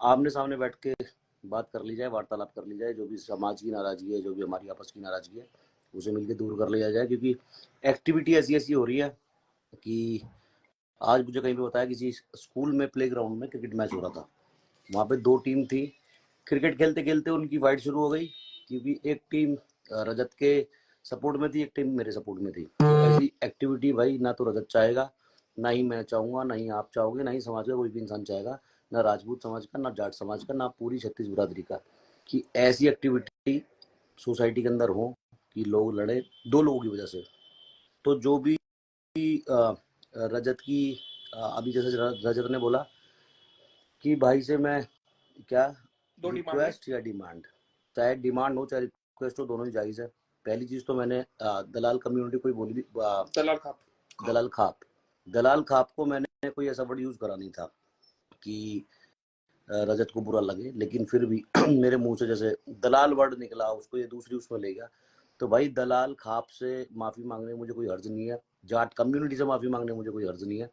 आमने सामने बैठ के बात कर ली जाए, वार्तालाप कर ली जाए, जो भी समाज की नाराजगी है, जो भी हमारी आपस की नाराजगी है, उसे मिलकर दूर कर लिया जाए। क्योंकि एक्टिविटी ऐसी ऐसी हो रही है कि आज मुझे कहीं पे बताया किसी स्कूल में प्लेग्राउंड में क्रिकेट मैच हो रहा था। वहाँ पे 2 टीम थी। क्रिकेट खेलते खेलते उनकी फाइट शुरू हो गई, क्योंकि एक टीम रजत के सपोर्ट में थी, एक टीम मेरे सपोर्ट में थी। तो ऐसी एक्टिविटी भाई ना तो रजत चाहेगा, ना ही मैं चाहूँगा, ना ही आप चाहोगे, ना ही समाज का कोई भी इंसान चाहेगा, ना राजपूत समाज का, ना जाट समाज का, ना पूरी छत्तीस बिरादरी का, कि ऐसी एक्टिविटी सोसाइटी के अंदर हो कि लोग लड़े 2 लोगों की वजह से। तो जो भी रजत की अभी जैसे रजत ने बोला कि भाई से मैं क्या रिक्वेस्ट या डिमांड, चाहे डिमांड हो चाहे रिक्वेस्ट हो, दोनों ही जायज़ है। पहली चीज़ तो मैंने दलाल कम्युनिटी को ही बोली थी, दलाल खाप को मैंने कोई ऐसा वर्ड यूज़ करा नहीं था कि रजत को बुरा लगे, लेकिन फिर भी मेरे मुंह से जैसे दलाल वर्ड निकला, उसको ये दूसरी उसमें ले गया। तो भाई दलाल खाप से माफ़ी मांगने में मुझे कोई हर्ज नहीं है, जाट कम्युनिटी से माफ़ी मांगने में मुझे कोई हर्ज नहीं है।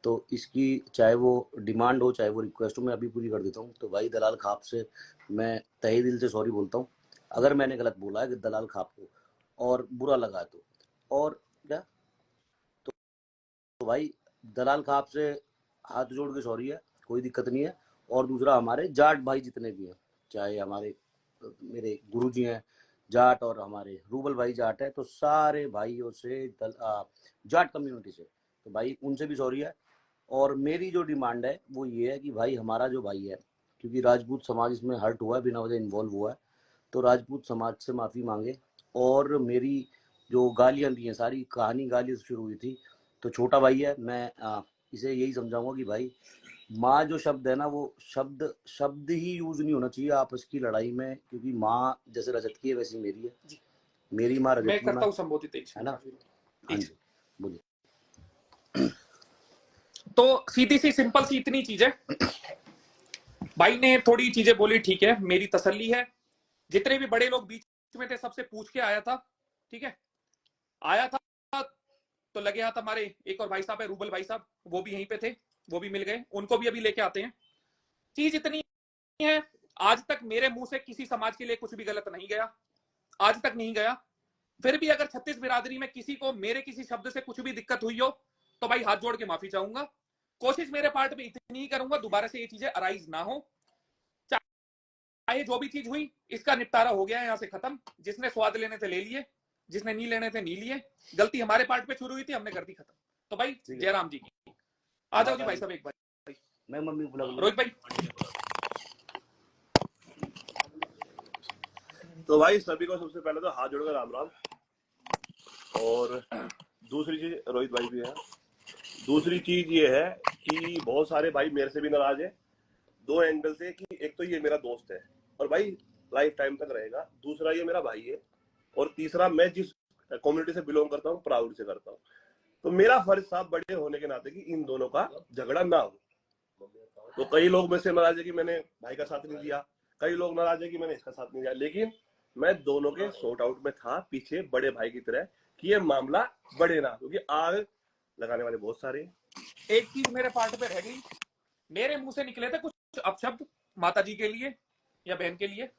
तो इसकी चाहे वो डिमांड हो चाहे वो रिक्वेस्ट हो, मैं अभी पूरी कर देता हूँ। तो भाई दलाल खाप से मैं तहे दिल से सॉरी बोलता हूँ अगर मैंने गलत बोला है कि दलाल खाप को और बुरा लगा तो। और क्या, तो भाई दलाल खाप से हाथ जोड़ के सॉरी है, कोई दिक्कत नहीं है। और दूसरा, हमारे जाट भाई जितने भी हैं, चाहे हमारे मेरे गुरुजी हैं जाट और हमारे रूबल भाई जाट है, तो सारे भाइयों से जाट कम्युनिटी से, तो भाई उनसे भी सॉरी है। और मेरी जो डिमांड है वो ये है कि भाई हमारा जो भाई है, क्योंकि राजपूत समाज इसमें हर्ट हुआ है, बिना वजह इन्वॉल्व हुआ है, तो राजपूत समाज से माफ़ी मांगे। और मेरी जो गालियाँ दी हैं, सारी कहानी गाली से शुरू हुई थी। तो छोटा भाई है, मैं इसे यही समझाऊंगा कि भाई माँ जो शब्द है ना, वो शब्द शब्द ही यूज नहीं होना चाहिए आपस की लड़ाई में, क्योंकि माँ जैसे रजत की है वैसी मेरी है, मेरी माँ रजत की माँ संबोधित है ना। हाँ जी, बोलिए। तो सीधी सी सिंपल सी इतनी चीज है, भाई ने थोड़ी चीजें बोली, ठीक है, मेरी तसल्ली है। जितने भी बड़े लोग बीच में थे सबसे पूछ के आया था, ठीक है, आया था। तो लगे हाथ हमारे एक और भाई साहब है, रूबल भाई साहब, वो भी यहीं पे थे, वो भी मिल गए, उनको भी अभी लेके आते हैं। चीज इतनी है, आज तक मेरे मुंह से किसी समाज के लिए कुछ भी गलत नहीं गया, आज तक नहीं गया। फिर भी अगर छत्तीस बिरादरी में किसी को मेरे किसी शब्द से कुछ भी दिक्कत हुई हो तो भाई हाथ जोड़ के माफी चाहूंगा। कोशिश मेरे पार्ट में इतनी ही करूंगा दोबारा से ये चीजें अराइज ना हो। चाहे जो भी चीज हुई, इसका निपटारा हो गया है, यहां से खत्म। जिसने स्वाद लेने थे ले लिए, जिसने नहीं लेने थे नहीं लिए। गलती हमारे पार्ट पे शुरू हुई थी, हमने कर दी खत्म। तो भाई जयराम जी की आ जाओ जी भाई साहब, एक बार मैं मम्मी बुला रोहित भाई। तो भाई सभी को सबसे पहले तो हाथ जोड़कर राम राम। और दूसरी चीज, रोहित भाई भी है, दूसरी चीज ये है कि बहुत सारे भाई मेरे से भी नाराज है, 2 एंगल से। कि एक तो ये मेरा दोस्त है और भाई लाइफ टाइम तक रहेगा, दूसरा ये मेरा भाई है, और तीसरा मैं जिस कम्युनिटी से बिलोंग करता हूँ प्राउड से करता हूँ। तो मेरा फर्ज था बड़े होने के नाते कि इन दोनों का झगड़ा ना हो। तो कई लोग मेरे से नाराज है कि मैंने भाई का साथ नहीं दिया, कई लोग नाराज है कि मैंने इसका साथ नहीं दिया, लेकिन मैं दोनों के सॉर्ट आउट में था पीछे बड़े भाई की तरह, कि ये मामला बढ़े ना, क्योंकि आग लगाने वाले बहुत सारे। एक चीज मेरे पार्ट पे रह गई, मेरे मुंह से निकले थे कुछ अपशब्द माता जी के लिए या बहन के लिए,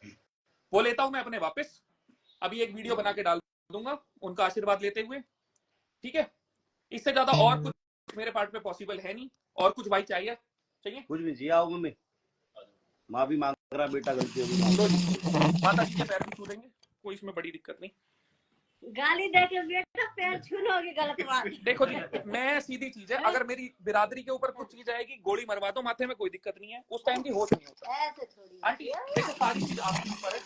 वो लेता हूं मैं अपने वापस। अभी एक वीडियो बना के डाल दूंगा उनका आशीर्वाद लेते हुए, ठीक है। इससे ज्यादा और कुछ मेरे पार्ट में पॉसिबल है नहीं। और कुछ भाई चाहिए कुछ भी चाहिए, आओ मम्मी, माफी मांग रहा बेटा, गलती होगी माता जी के पैर भी छू देंगे, कोई इसमें बड़ी दिक्कत नहीं। गाली दे के बेटा पैर छूनोगे, गलत बात। देखो जी, मैं सीधी चीज है, अगर मेरी बिरादरी के ऊपर कुछ चीज आएगी, गोली मरवा दो माथे में, कोई दिक्कत नहीं है, उस टाइम की होश नहीं होता। ऐसे थोड़ी आंटी देखो, सारी चीज आपके ऊपर है,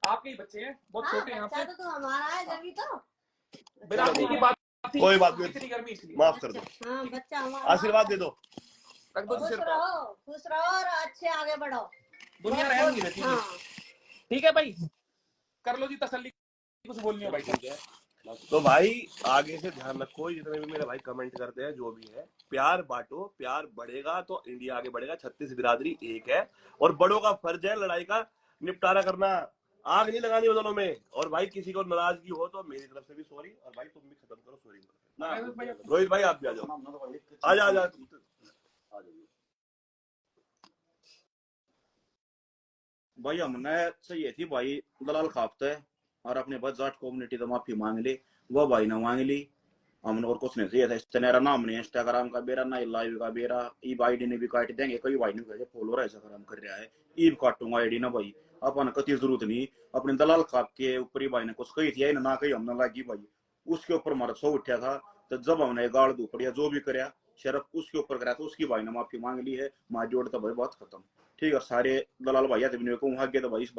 आपके ही बच्चे हैं, बहुत छोटे हैं आपसे। तो हमारा है जब तो बिरादरी की बात थी, कोई बात नहीं, इतनी गर्मी इसलिए माफ कर दो। हाँ, बच्चा हमारा, आशीर्वाद दे दो, रख दो जी सिर पर। खुश रहो और अच्छे आगे बढ़ो, दुनिया रहम नहीं रहती। हाँ। ठीक है भाई, कर लो जी तसल्ली, कुछ बोलनी हो भाई। ठीक है। तो भाई आगे से ध्यान रखो, जितने भी मेरे भाई कमेंट करते हैं, जो भी है, प्यार बांटो, प्यार बढ़ेगा तो इंडिया आगे बढ़ेगा। छत्तीस बिरादरी एक है और बड़ों का फर्ज है लड़ाई का निपटारा करना, आग नहीं लगानी बदलों में। और भाई किसी को नाराजगी हो तो मेरी तरफ से भी सॉरी, और भाई तुम भी खत्म करो सॉरी। रोहित भाई आप भी आ जाओ, आ जाओ। भाई हमने सही थी भाई दलाल खापते और अपने बस जाट कम्युनिटी तो माफी मांग ली, वो भाई ने मांग ली। हमने और कुछ नहीं चाहिए था, तेरा नाम नहीं इंस्टाग्राम का बेरा ना लाइव का बेरा, ईब आईडी ने भी काट देंगे, कई भाई ने फॉलोअर ऐसा काम कर रहा है, ईब काटूंगा आईडी ना भाई, अपन कति जरूरत नहीं। अपने दलाल खाप के ऊपर ही भाई ने कुछ कही थी ना कही हमने लागी भाई, उसके ऊपर हमारा सौ उठा था। तो जब हमने गाड़ दू पड़िया जो भी कराया शरफ उसके ऊपर कराया, तो उसकी भाई ने माफी मांग ली है, मार जोड़ तो भाई बात खत्म। ठीक है, सारे दलाल भाई आते भी को वहां गए तो भाई इस भाई